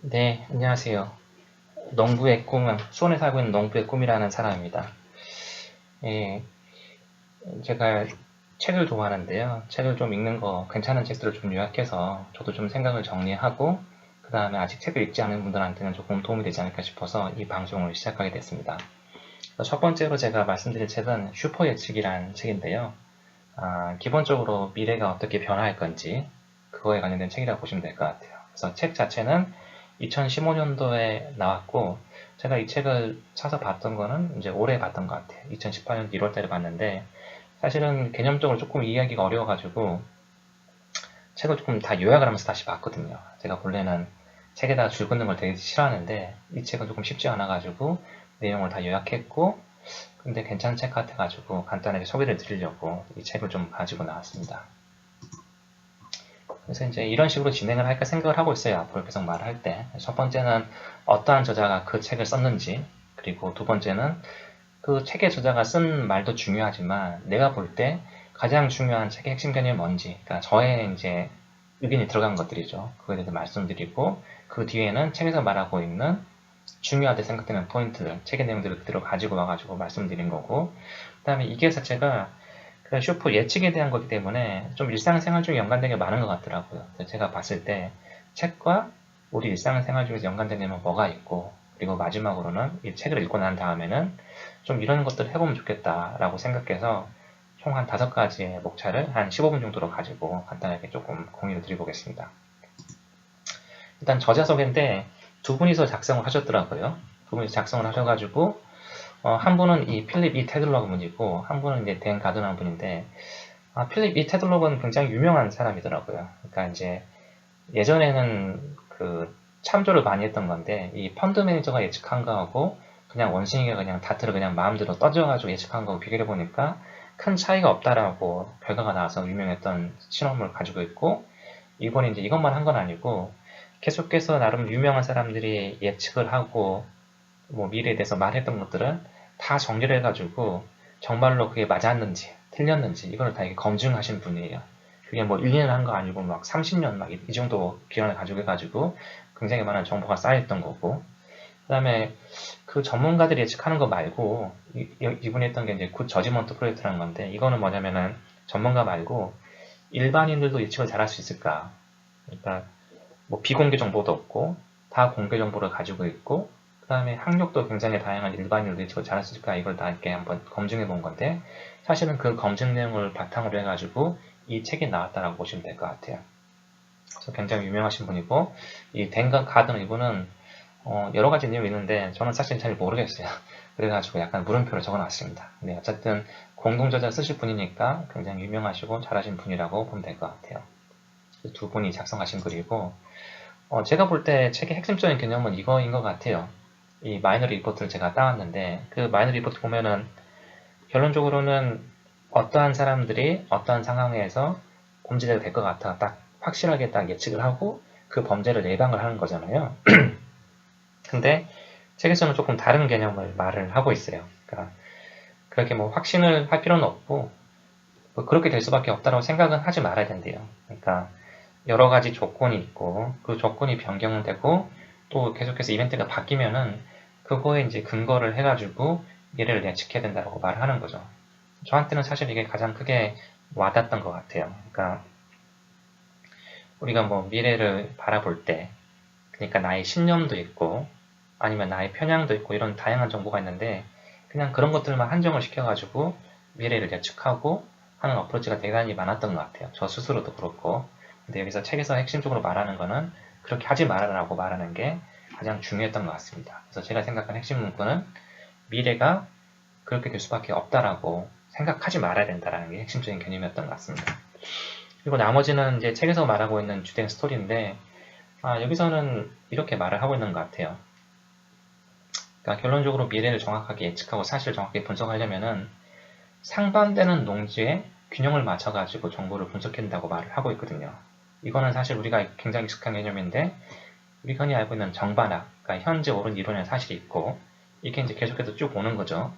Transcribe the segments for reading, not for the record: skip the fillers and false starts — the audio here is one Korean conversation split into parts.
네, 안녕하세요. 농부의 꿈은, 수원에 살고 있는 농부의 꿈이라는 사람입니다. 예, 제가 책을 좋아하는데요. 책을 좀 읽는 거, 괜찮은 책들을 좀 요약해서 저도 좀 생각을 정리하고, 그 다음에 아직 책을 읽지 않은 분들한테는 조금 도움이 되지 않을까 싶어서 이 방송을 시작하게 됐습니다. 첫 번째로 제가 말씀드릴 책은 슈퍼 예측이라는 책인데요. 기본적으로 미래가 어떻게 변화할 건지, 그거에 관련된 책이라고 보시면 될 것 같아요. 그래서 책 자체는 2015년도에 나왔고, 제가 이 책을 사서 봤던 거는 이제 올해 봤던 것 같아요. 2018년 1월 달에 봤는데, 사실은 개념적으로 조금 이해하기가 어려워가지고, 책을 조금 다 요약을 하면서 다시 봤거든요. 제가 본래는 책에다가 줄 긋는 걸 되게 싫어하는데, 이 책은 조금 쉽지 않아가지고, 내용을 다 요약했고, 근데 괜찮은 책 같아가지고, 간단하게 소개를 드리려고 이 책을 좀 가지고 나왔습니다. 그래서 이제 이런 식으로 진행을 할까 생각을 하고 있어요. 앞으로 계속 말할 때. 첫 번째는 어떠한 저자가 그 책을 썼는지, 그리고 두 번째는 그 책의 저자가 쓴 말도 중요하지만 내가 볼 때 가장 중요한 책의 핵심 개념이 뭔지, 그러니까 저의 이제 의견이 들어간 것들이죠. 그거에 대해서 말씀드리고 그 뒤에는 책에서 말하고 있는 중요하게 생각되는 포인트들, 책의 내용들을 그대로 가지고 와가지고 말씀드린 거고, 그 다음에 이게 자체가 그 슈퍼 예측에 대한 거기 때문에 좀 일상생활 중에 연관된 게 많은 것 같더라고요. 제가 봤을 때 책과 우리 일상생활 중에서 연관되는 뭐가 있고, 그리고 마지막으로는 이 책을 읽고 난 다음에는 좀 이런 것들을 해보면 좋겠다라고 생각해서 총 한 5가지의 목차를 한 15분 정도로 가지고 간단하게 조금 공유를 드려보겠습니다. 일단 저자 소개인데 두 분이서 작성을 하셨더라고요. 두 분이서 작성을 하셔가지고 한 분은 이 필립 이 테들러그 분이고 한 분은 이제 댄 가드너 분인데 필립 이 테들러그는 굉장히 유명한 사람이더라고요. 그러니까 이제 예전에는 그 참조를 많이 했던 건데 이 펀드 매니저가 예측한 거하고 그냥 원숭이가 그냥 다트를 그냥 마음대로 떠져가지고 예측한 거하고 비교해 보니까 큰 차이가 없다라고 결과가 나와서 유명했던 신호물을 가지고 있고 이번에 이제 이것만 한 건 아니고 계속해서 나름 유명한 사람들이 예측을 하고 뭐 미래에 대해서 말했던 것들은 다 정리를 해가지고 정말로 그게 맞았는지 틀렸는지 이걸 다 검증하신 분이에요. 그게 뭐 1년 한 거 아니고 막 30년 막 이 정도 기간을 가지고 해가지고 굉장히 많은 정보가 쌓여있던 거고 그 다음에 그 전문가들이 예측하는 거 말고 이분이 했던 게 이제 굿 저지먼트 프로젝트라는 건데 이거는 뭐냐면은 전문가 말고 일반인들도 예측을 잘할 수 있을까? 그러니까 뭐 비공개 정보도 없고 다 공개 정보를 가지고 있고 그 다음에 학력도 굉장히 다양한 일반인으로 예측을 잘할 수 있을까 이걸 다 이렇게 한번 검증해 본 건데 사실은 그 검증 내용을 바탕으로 해가지고 이 책이 나왔다라고 보시면 될 것 같아요. 그래서 굉장히 유명하신 분이고 이 댄 가든 이분은 여러 가지 내용이 있는데 저는 사실 잘 모르겠어요. 그래가지고 약간 물음표를 적어놨습니다. 근데 어쨌든 공동저자 쓰실 분이니까 굉장히 유명하시고 잘하신 분이라고 보면 될 것 같아요. 두 분이 작성하신 글이고 제가 볼 때 책의 핵심적인 개념은 이거인 것 같아요. 이 마이너리 리포트를 제가 따왔는데 그 마이너리 리포트 보면은 결론적으로는 어떠한 사람들이 어떠한 상황에서 범죄자가 될 것 같아 딱 확실하게 딱 예측을 하고 그 범죄를 예방을 하는 거잖아요. 근데 책에서는 조금 다른 개념을 말을 하고 있어요. 그러니까 그렇게 뭐 확신을 할 필요는 없고 뭐 그렇게 될 수밖에 없다고 생각은 하지 말아야 된대요. 그러니까 여러 가지 조건이 있고 그 조건이 변경은 되고 또 계속해서 이벤트가 바뀌면은 그거에 이제 근거를 해가지고 미래를 예측해야 된다고 말을 하는 거죠. 저한테는 사실 이게 가장 크게 와닿았던 것 같아요. 그러니까 우리가 뭐 미래를 바라볼 때 그러니까 나의 신념도 있고 아니면 나의 편향도 있고 이런 다양한 정보가 있는데 그냥 그런 것들만 한정을 시켜가지고 미래를 예측하고 하는 어프로치가 대단히 많았던 것 같아요. 저 스스로도 그렇고 근데 여기서 책에서 핵심적으로 말하는 거는 그렇게 하지 말아라고 말하는 게 가장 중요했던 것 같습니다. 그래서 제가 생각한 핵심 문구는 미래가 그렇게 될 수밖에 없다라고 생각하지 말아야 된다라는 게 핵심적인 개념이었던 것 같습니다. 그리고 나머지는 이제 책에서 말하고 있는 주된 스토리인데 여기서는 이렇게 말을 하고 있는 것 같아요. 그러니까 결론적으로 미래를 정확하게 예측하고 사실을 정확하게 분석하려면은 상반되는 농지에 균형을 맞춰가지고 정보를 분석한다고 말을 하고 있거든요. 이거는 사실 우리가 굉장히 익숙한 개념인데 우리가 흔히 알고 있는 정반합, 그러니까 현재 옳은 이론의 사실이 있고 이게 이제 계속해서 쭉 오는 거죠.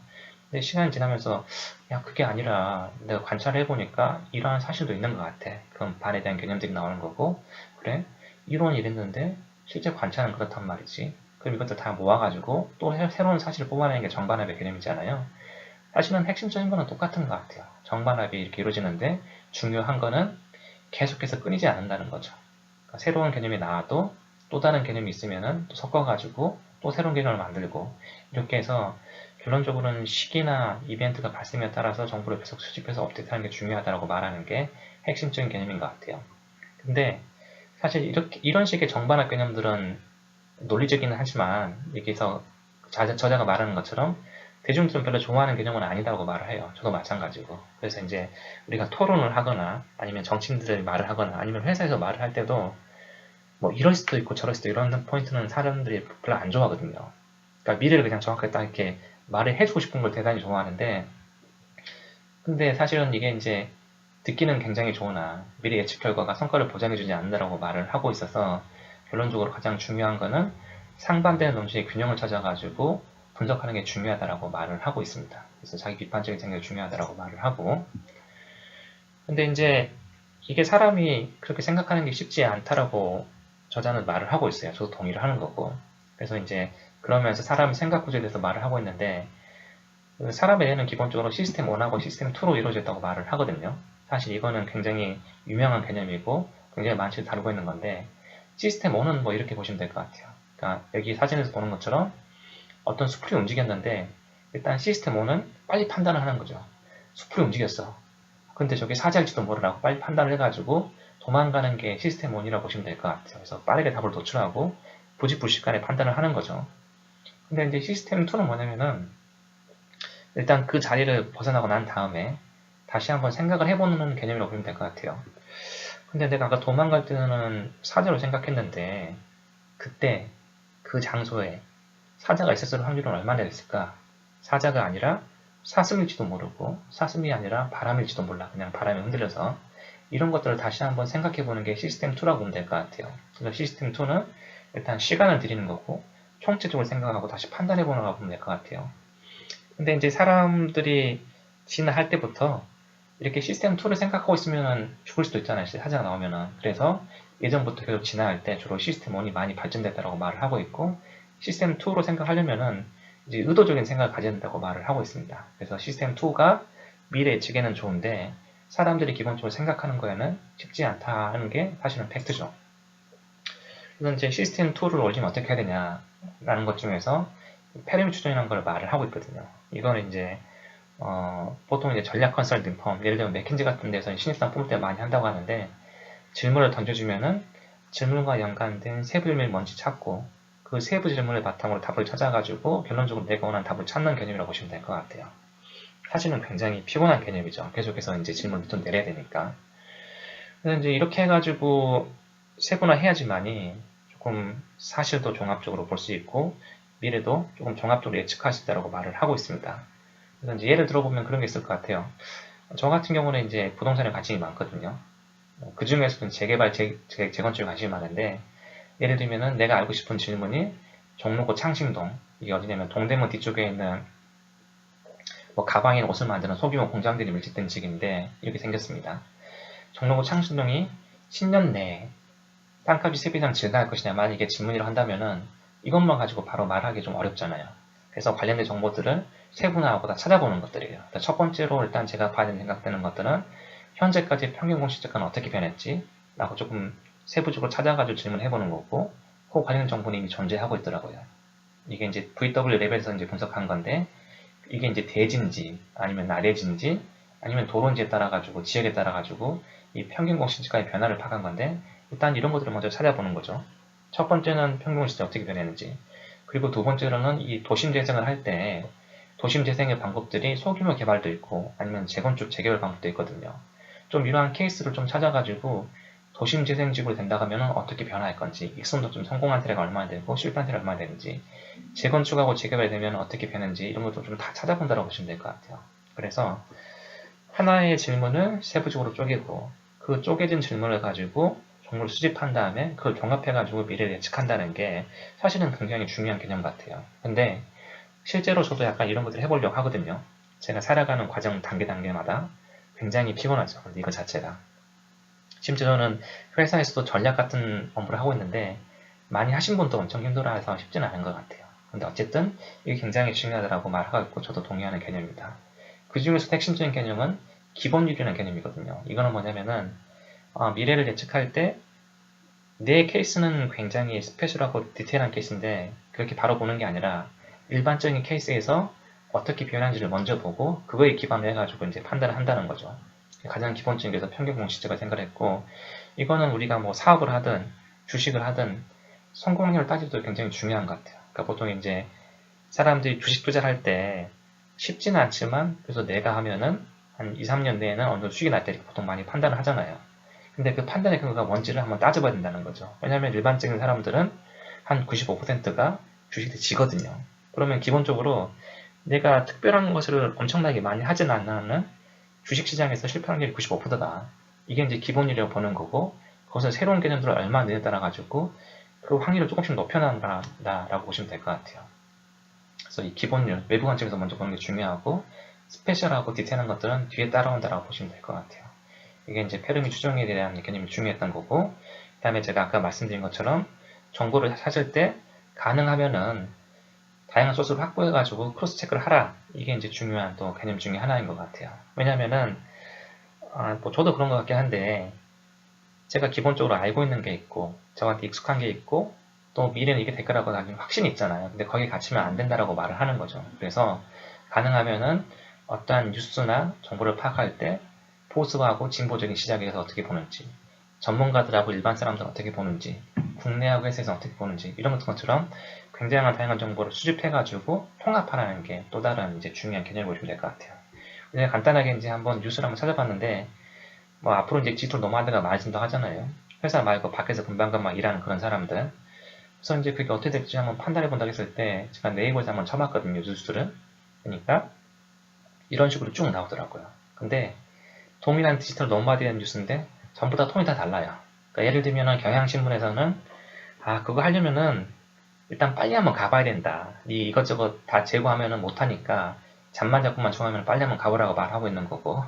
근데 시간이 지나면서 야 그게 아니라 내가 관찰을 해보니까 이러한 사실도 있는 것 같아. 그럼 반에 대한 개념들이 나오는 거고 그래? 이론이 이랬는데 실제 관찰은 그렇단 말이지. 그럼 이것들 다 모아가지고 또 새로운 사실을 뽑아내는 게 정반합의 개념이잖아요. 사실은 핵심적인 거는 똑같은 것 같아요. 정반합이 이렇게 이루어지는데 중요한 거는 계속해서 끊이지 않는다는 거죠. 그러니까 새로운 개념이 나와도 또 다른 개념이 있으면은 또 섞어가지고 또 새로운 개념을 만들고 이렇게 해서 결론적으로는 시기나 이벤트가 발생에 따라서 정보를 계속 수집해서 업데이트하는 게 중요하다고 말하는 게 핵심적인 개념인 것 같아요. 근데 사실 이런 식의 정반합 개념들은 논리적이긴 하지만 여기서 저자가 말하는 것처럼 대중들은 별로 좋아하는 개념은 아니다고 말을 해요. 저도 마찬가지고. 그래서 이제 우리가 토론을 하거나 아니면 정치인들이 말을 하거나 아니면 회사에서 말을 할 때도 뭐 이럴 수도 있고 저럴 수도 이런 포인트는 사람들이 별로 안 좋아하거든요. 그러니까 미래를 그냥 정확하게 딱 이렇게 말을 해주고 싶은 걸 대단히 좋아하는데 근데 사실은 이게 이제 듣기는 굉장히 좋으나 미래 예측 결과가 성과를 보장해주지 않는다고 말을 하고 있어서 결론적으로 가장 중요한 거는 상반되는 논지의 균형을 찾아가지고 분석하는 게 중요하다고 말을 하고 있습니다. 그래서 자기 비판적인 생각이 중요하다고 말을 하고 근데 이제 이게 사람이 그렇게 생각하는 게 쉽지 않다라고 저자는 말을 하고 있어요. 저도 동의를 하는 거고 그래서 이제 그러면서 사람의 생각 구조에 대해서 말을 하고 있는데 사람의 뇌는 기본적으로 시스템 1하고 시스템 2로 이루어졌다고 말을 하거든요. 사실 이거는 굉장히 유명한 개념이고 굉장히 많이 다루고 있는 건데 시스템 1은 뭐 이렇게 보시면 될 것 같아요. 그러니까 여기 사진에서 보는 것처럼 어떤 수풀이 움직였는데 일단 시스템 1은 빨리 판단을 하는 거죠. 수풀이 움직였어. 근데 저게 사자일지도 모르라고 빨리 판단을 해가지고 도망가는 게 시스템 1이라고 보시면 될 것 같아요. 그래서 빠르게 답을 도출하고 부지불식간에 판단을 하는 거죠. 근데 이제 시스템 2는 뭐냐면은 일단 그 자리를 벗어나고 난 다음에 다시 한번 생각을 해보는 개념이라고 보면 될 것 같아요. 근데 내가 아까 도망갈 때는 사자로 생각했는데 그때 그 장소에 사자가 있었을 확률은 얼마나 됐을까? 사자가 아니라 사슴일지도 모르고 사슴이 아니라 바람일지도 몰라. 그냥 바람에 흔들려서 이런 것들을 다시 한번 생각해보는 게 시스템 2라고 보면 될 것 같아요. 그래서 시스템 2는 일단 시간을 들이는 거고 총체적으로 생각하고 다시 판단해보는 거라고 보면 될 것 같아요. 근데 이제 사람들이 진화할 때부터 이렇게 시스템 2를 생각하고 있으면 죽을 수도 있잖아요. 사자가 나오면은. 그래서 예전부터 계속 진화할 때 주로 시스템 1이 많이 발전됐다고 말을 하고 있고 시스템 2로 생각하려면은 이제 의도적인 생각을 가져야 된다고 말을 하고 있습니다. 그래서 시스템 2가 미래 예측에는 좋은데 사람들이 기본적으로 생각하는 거에는 쉽지 않다는 게 사실은 팩트죠. 그래서 이제 시스템 2를 올리면 어떻게 해야 되냐라는 것 중에서 패러미 추정이라는 걸 말을 하고 있거든요. 이거는 이제 보통 이제 전략 컨설팅 펌, 예를 들면 맥킨지 같은 데서 신입사원 뽑을 때 많이 한다고 하는데 질문을 던져주면은 질문과 연관된 세부 질문이 뭔지 찾고 그 세부 질문을 바탕으로 답을 찾아가지고 결론적으로 내가 원하는 답을 찾는 개념이라고 보시면 될 것 같아요. 사실은 굉장히 피곤한 개념이죠. 계속해서 이제 질문을 좀 내려야 되니까. 그래서 이제 이렇게 해가지고 세분화해야지만이 조금 사실도 종합적으로 볼 수 있고 미래도 조금 종합적으로 예측할 수 있다고 말을 하고 있습니다. 그래서 이제 예를 들어보면 그런 게 있을 것 같아요. 저 같은 경우는 이제 부동산에 관심이 많거든요. 그 중에서도 재개발, 재건축에 관심이 많은데 예를 들면은 내가 알고 싶은 질문이 종로구 창신동 이게 어디냐면 동대문 뒤쪽에 있는 뭐 가방이나 옷을 만드는 소규모 공장들이 밀집된 지역인데 이렇게 생겼습니다. 종로구 창신동이 10년 내에 땅값이 3배 이상 증가할 것이냐 만약에 질문이라고 한다면은 이것만 가지고 바로 말하기 좀 어렵잖아요. 그래서 관련된 정보들을 세분화하고 다 찾아보는 것들이에요. 첫 번째로 일단 제가 봐야 생각되는 것들은 현재까지 평균 공시지가는 어떻게 변했지? 라고 조금 세부적으로 찾아가지고 질문해보는 거고 그 관련된 정보는 이미 존재하고 있더라고요. 이게 이제 VW 레벨에서 이제 분석한 건데 이게 이제 대지인지 아니면 나대지인지 아니면 도로인지에 따라 가지고 지역에 따라 가지고 이 평균 공시지가의 변화를 파악한 건데 일단 이런 것들을 먼저 찾아보는 거죠. 첫 번째는 평균 공시지가 어떻게 변했는지 그리고 두 번째로는 이 도심 재생을 할 때 도심 재생의 방법들이 소규모 개발도 있고 아니면 재건축 재개발 방법도 있거든요. 좀 이러한 케이스를 좀 찾아가지고 도심 재생지구로 된다 하면 어떻게 변화할 건지 익선도 좀 성공한 사례가 얼마나 되고 실패한 사례가 얼마나 되는지 재건축하고 재개발이 되면 어떻게 변하는지 이런 것도 좀 다 찾아본다고 보시면 될 것 같아요. 그래서 하나의 질문을 세부적으로 쪼개고 그 쪼개진 질문을 가지고 정보를 수집한 다음에 그걸 종합해가지고 미래를 예측한다는 게 사실은 굉장히 중요한 개념 같아요. 근데 실제로 저도 약간 이런 것들을 해보려고 하거든요. 제가 살아가는 과정 단계마다 굉장히 피곤하죠. 이거 자체가. 심지어 저는 회사에서도 전략 같은 업무를 하고 있는데 많이 하신 분도 엄청 힘들어해서 쉽지는 않은 것 같아요. 근데 어쨌든 이게 굉장히 중요하다고 말하고 있고 저도 동의하는 개념입니다. 그 중에서 핵심적인 개념은 기본율이라는 개념이거든요. 이거는 뭐냐면은 미래를 예측할 때 내 케이스는 굉장히 스페셜하고 디테일한 케이스인데 그렇게 바로 보는 게 아니라 일반적인 케이스에서 어떻게 변하는지를 먼저 보고 그거에 기반을 해가지고 이제 판단을 한다는 거죠. 가장 기본적인 게서 평균 공식제가 생각했고 이거는 우리가 뭐 사업을 하든 주식을 하든 성공률을 따지도 굉장히 중요한 것 같아요. 그러니까 보통 이제 사람들이 주식 투자를 할 때 쉽지는 않지만 그래서 내가 하면은 한 2, 3년 내에는 어느 정도 수익이 날 때 보통 많이 판단을 하잖아요. 근데 그 판단의 근거가 뭔지를 한번 따져봐야 된다는 거죠. 왜냐하면 일반적인 사람들은 한 95%가 주식에 지거든요. 그러면 기본적으로 내가 특별한 것을 엄청나게 많이 하진 않는 주식시장에서 실패하는 게 95%다. 이게 이제 기본이라고 보는 거고 그것을 새로운 개념들을 얼마 내에 따라 가지고 그 확률을 조금씩 높여나간다라고 보시면 될 것 같아요. 그래서 이 기본율, 외부 관점에서 먼저 보는 게 중요하고 스페셜하고 디테일한 것들은 뒤에 따라온다라고 보시면 될 것 같아요. 이게 이제 페르미 추정에 대한 개념이 중요했던 거고 그 다음에 제가 아까 말씀드린 것처럼 정보를 찾을 때 가능하면은 다양한 소스를 확보해가지고 크로스 체크를 하라. 이게 이제 중요한 또 개념 중에 하나인 것 같아요. 왜냐면은 뭐 저도 그런 것 같긴 한데 제가 기본적으로 알고 있는 게 있고 저한테 익숙한 게 있고 또 미래는 이게 될 거라고 나는 확신이 있잖아요. 근데 거기에 갇히면 안 된다라고 말을 하는 거죠. 그래서 가능하면은 어떠한 뉴스나 정보를 파악할 때 보수하고 진보적인 시각에 대해서 어떻게 보는지 전문가들하고 일반 사람들은 어떻게 보는지 국내하고 해외에서 어떻게 보는지 이런 것처럼 굉장한 다양한 정보를 수집해가지고 통합하라는 게 또 다른 이제 중요한 개념을 보시면 될 것 같아요. 그냥 간단하게 이제 한번 뉴스를 한번 찾아봤는데 뭐 앞으로 이제 디지털 노마드가 많아진다고 하잖아요. 회사 말고 밖에서 금방금방 일하는 그런 사람들. 그래서 이제 그게 어떻게 될지 한번 판단해 본다고 했을 때 제가 네이버에서 한번 쳐봤거든요, 뉴스를. 그러니까 이런 식으로 쭉 나오더라고요. 근데 동일한 디지털 노마드의 뉴스인데 전부 다 톤이 다 달라요. 그러니까 예를 들면 경향신문에서는 그거 하려면은 일단 빨리 한번 가봐야 된다. 이것저것 다 제거하면은 못하니까 잠만 자꾸만 청하면 빨리 한번 가보라고 말하고 있는 거고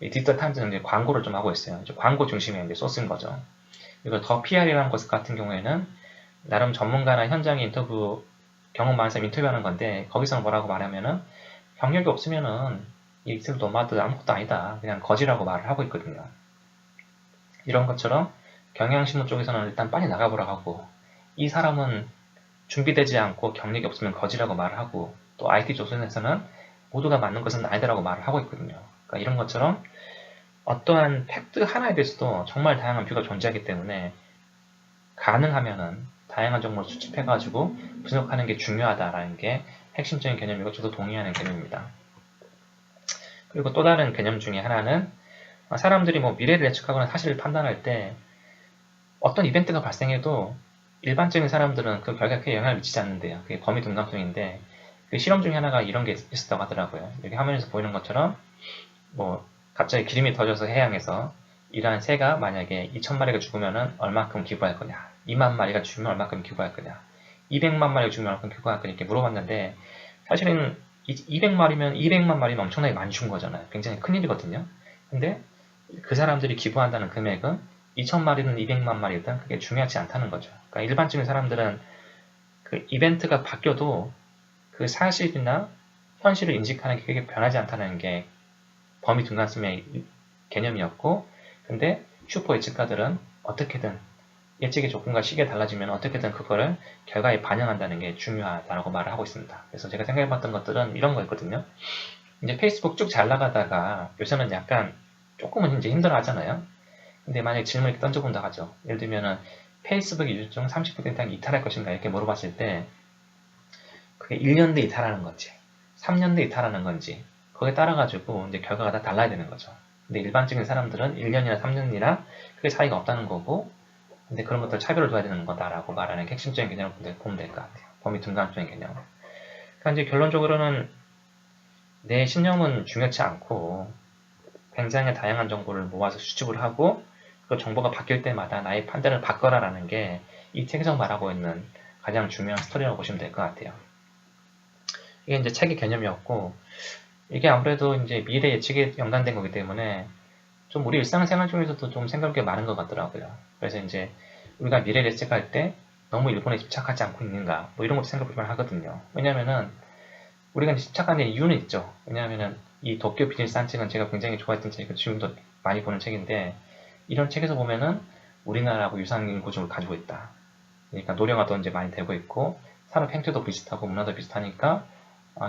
이 디지털 타임즈는 이제 광고를 좀 하고 있어요. 이제 광고 중심의 이제 소스인 거죠. 그리고 더 PR이라는 것 같은 경우에는 나름 전문가나 현장의 인터뷰 경험 많은 사람 인터뷰하는 건데 거기서 뭐라고 말하면은 경력이 없으면은 이 디지털 노마드 아무것도 아니다. 그냥 거지라고 말을 하고 있거든요. 이런 것처럼 경향신문 쪽에서는 일단 빨리 나가보라고 하고 이 사람은 준비되지 않고 경력이 없으면 거지라고 말을 하고 또 IT 조선에서는 모두가 맞는 것은 아니다라고 말을 하고 있거든요. 그러니까 이런 것처럼 어떠한 팩트 하나에 대해서도 정말 다양한 뷰가 존재하기 때문에 가능하면은 다양한 정보를 수집해가지고 분석하는 게 중요하다라는 게 핵심적인 개념이고 저도 동의하는 개념입니다. 그리고 또 다른 개념 중에 하나는 사람들이 뭐 미래를 예측하거나 사실을 판단할 때 어떤 이벤트가 발생해도 일반적인 사람들은 그 결과에 크게 영향을 미치지 않는데요. 그게 범위 둔감성인데 그 실험 중에 하나가 이런 게 있었다고 하더라고요. 여기 화면에서 보이는 것처럼 뭐 갑자기 기름이 터져서 해양에서 이러한 새가 만약에 2,000마리가 죽으면 얼마큼 기부할 거냐 2만 마리가 죽으면 얼마큼 기부할 거냐 200만 마리가 죽으면 얼마큼 기부할 거냐 이렇게 물어봤는데 사실은 200마리면 200만 마리면 엄청나게 많이 죽은 거잖아요. 굉장히 큰일이거든요. 근데 그 사람들이 기부한다는 금액은 2,000마리든 200만 마리든 그게 중요하지 않다는 거죠. 그러니까 일반적인 사람들은 그 이벤트가 바뀌어도 그 사실이나 현실을 인식하는 게 크게 변하지 않다는 게 범위 둔감성의 개념이었고 근데 슈퍼 예측가들은 어떻게든 예측의 조건과 시기가 달라지면 어떻게든 그거를 결과에 반영한다는 게 중요하다고 말을 하고 있습니다. 그래서 제가 생각해봤던 것들은 이런 거였거든요. 이제 페이스북 쭉 잘 나가다가 요새는 약간 조금은 이제 힘들어 하잖아요. 근데 만약에 질문을 이렇게 던져본다 하죠. 예를 들면은 페이스북의 유저 중 30%가 이탈할 것인가 이렇게 물어봤을 때 그게 1년 뒤에 이탈하는 건지 3년 뒤에 이탈하는 건지 거기에 따라가지고 이제 결과가 다 달라야 되는 거죠. 근데 일반적인 사람들은 1년이나 3년이나 크게 차이가 없다는 거고 근데 그런 것들 차별을 둬야 되는 거다라고 말하는 게 핵심적인 개념을 보면 될 것 같아요. 범위 둔감적인 개념. 그러니까 이제 결론적으로는 내 신념은 중요치 않고 굉장히 다양한 정보를 모아서 수집을 하고 그 정보가 바뀔 때마다 나의 판단을 바꿔라라는 게 이 책에서 말하고 있는 가장 중요한 스토리라고 보시면 될 것 같아요. 이게 이제 책의 개념이었고 이게 아무래도 이제 미래 예측에 연관된 거기 때문에 좀 우리 일상생활 중에서도 좀 생각할 게 많은 것 같더라고요. 그래서 이제 우리가 미래를 예측할 때 너무 일본에 집착하지 않고 있는가? 뭐 이런 것도 생각해 볼 하거든요. 왜냐면은 우리가 이제 집착하는 이유는 있죠. 왜냐하면은 이 도쿄 비즈니스 산책은 제가 굉장히 좋아했던 책이고 지금도 많이 보는 책인데 이런 책에서 보면은 우리나라하고 유사한 인구를 가지고 있다. 그러니까 노령화도 이제 많이 되고 있고 산업 행태도 비슷하고 문화도 비슷하니까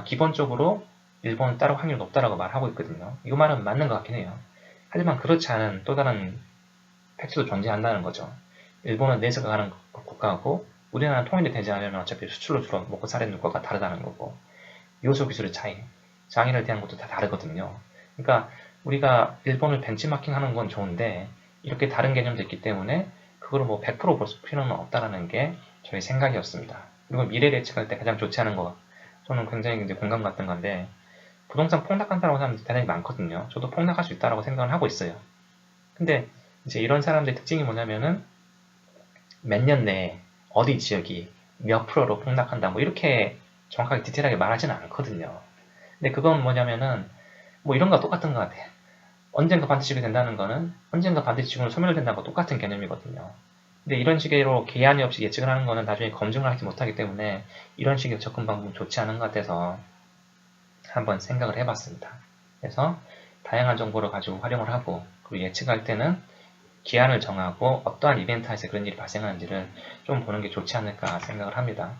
기본적으로 일본은 따로 확률이 높다라고 말하고 있거든요. 이 말은 맞는 것 같긴 해요. 하지만 그렇지 않은 또 다른 팩트도 존재한다는 거죠. 일본은 내수가 가는 국가고 우리나라는 통일이 되지 않으면 어차피 수출로 주로 먹고 사는 국가가 다르다는 거고 요소 기술의 차이, 장애를 대한 것도 다 다르거든요. 그러니까 우리가 일본을 벤치마킹하는 건 좋은데 이렇게 다른 개념도 있기 때문에 그걸 뭐 100%볼 필요는 없다라는 게 저희 생각이었습니다. 그리고 미래를 예측할 때 가장 좋지 않은 거 저는 굉장히 이제 공감 갔던 건데 부동산 폭락한다고 하는 사람들이 대단히 많거든요. 저도 폭락할 수 있다고 생각을 하고 있어요. 근데 이제 이런 사람들의 특징이 뭐냐면은 몇 년 내에 어디 지역이 몇 프로로 폭락한다 뭐 이렇게 정확하게 디테일하게 말하지는 않거든요. 근데 그건 뭐냐면은 뭐 이런 거와 똑같은 것 같아요. 언젠가 반드시 지게 된다는 거는 언젠가 반드시 지구는 소멸된다는 거 똑같은 개념이거든요. 근데 이런 식으로 기한이 없이 예측을 하는 거는 나중에 검증을 하지 못하기 때문에 이런 식의 접근 방법은 좋지 않은 것 같아서 한번 생각을 해봤습니다. 그래서 다양한 정보를 가지고 활용을 하고 그리고 예측할 때는 기한을 정하고 어떠한 이벤트에서 그런 일이 발생하는지를 좀 보는 게 좋지 않을까 생각을 합니다.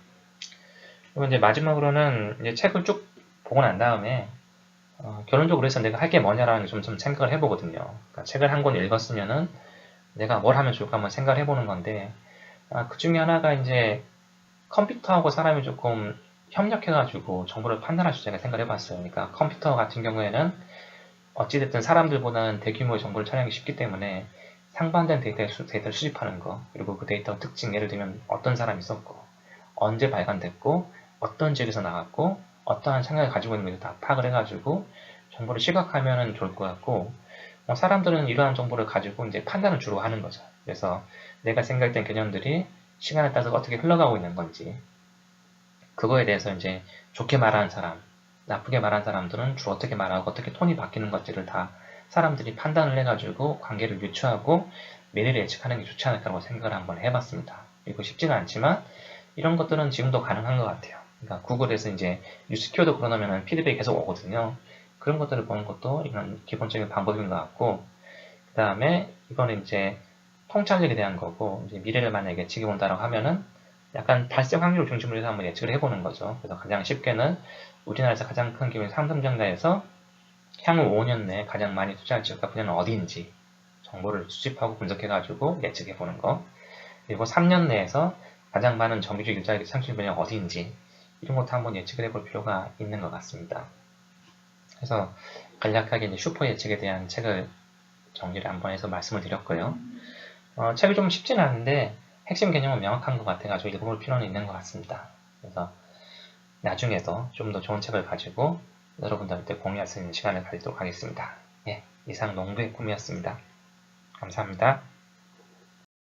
그리고 이제 마지막으로는 이제 책을 쭉 보고 난 다음에 결론적으로 해서 내가 할 게 뭐냐라는 좀 생각을 해보거든요. 그러니까 책을 한 권 읽었으면은 내가 뭘 하면 좋을까 한번 생각을 해보는 건데 그 중에 하나가 이제 컴퓨터하고 사람이 조금 협력해가지고 정보를 판단할 수 있게 생각을 해봤어요. 그러니까 컴퓨터 같은 경우에는 어찌됐든 사람들보다는 대규모의 정보를 처리하기 쉽기 때문에 상반된 데이터를 수집하는 거 그리고 그 데이터 특징 예를 들면 어떤 사람이 썼고 언제 발간됐고 어떤 지역에서 나왔고 어떠한 생각을 가지고 있는 걸 다 파악을 해가지고 정보를 시각화하면 좋을 것 같고 사람들은 이러한 정보를 가지고 이제 판단을 주로 하는 거죠. 그래서 내가 생각했던 개념들이 시간에 따라서 어떻게 흘러가고 있는 건지 그거에 대해서 이제 좋게 말하는 사람, 나쁘게 말하는 사람들은 주로 어떻게 말하고 어떻게 톤이 바뀌는 것들을 다 사람들이 판단을 해가지고 관계를 유추하고 미래를 예측하는 게 좋지 않을까라고 생각을 한번 해봤습니다. 이거 쉽지는 않지만 이런 것들은 지금도 가능한 것 같아요. 그러니까 구글에서 이제 뉴스 키워드 걸어놓으면 피드백이 계속 오거든요. 그런 것들을 보는 것도 이런 기본적인 방법인 것 같고 그 다음에 이거는 이제 통찰력에 대한 거고 이제 미래를 만약에 예측해 본다라고 하면은 약간 발생 확률 중심으로 해서 한번 예측을 해보는 거죠. 그래서 가장 쉽게는 우리나라에서 가장 큰 기업인 삼성전자에서 향후 5년 내에 가장 많이 투자할 지역과 분야는 어디인지 정보를 수집하고 분석해가지고 예측해보는 거 그리고 3년 내에서 가장 많은 정규직 일자리 창출 분야가 어디인지 이런 것도 한번 예측을 해볼 필요가 있는 것 같습니다. 그래서 간략하게 이제 슈퍼 예측에 대한 책을 정리를 한번 해서 말씀을 드렸고요. 책이 좀 쉽지는 않은데 핵심 개념은 명확한 것 같아가지고 읽어볼 필요는 있는 것 같습니다. 그래서 나중에도 좀 더 좋은 책을 가지고 여러분들한테 공유할 수 있는 시간을 가지도록 하겠습니다. 예, 이상 농부의 꿈이었습니다. 감사합니다.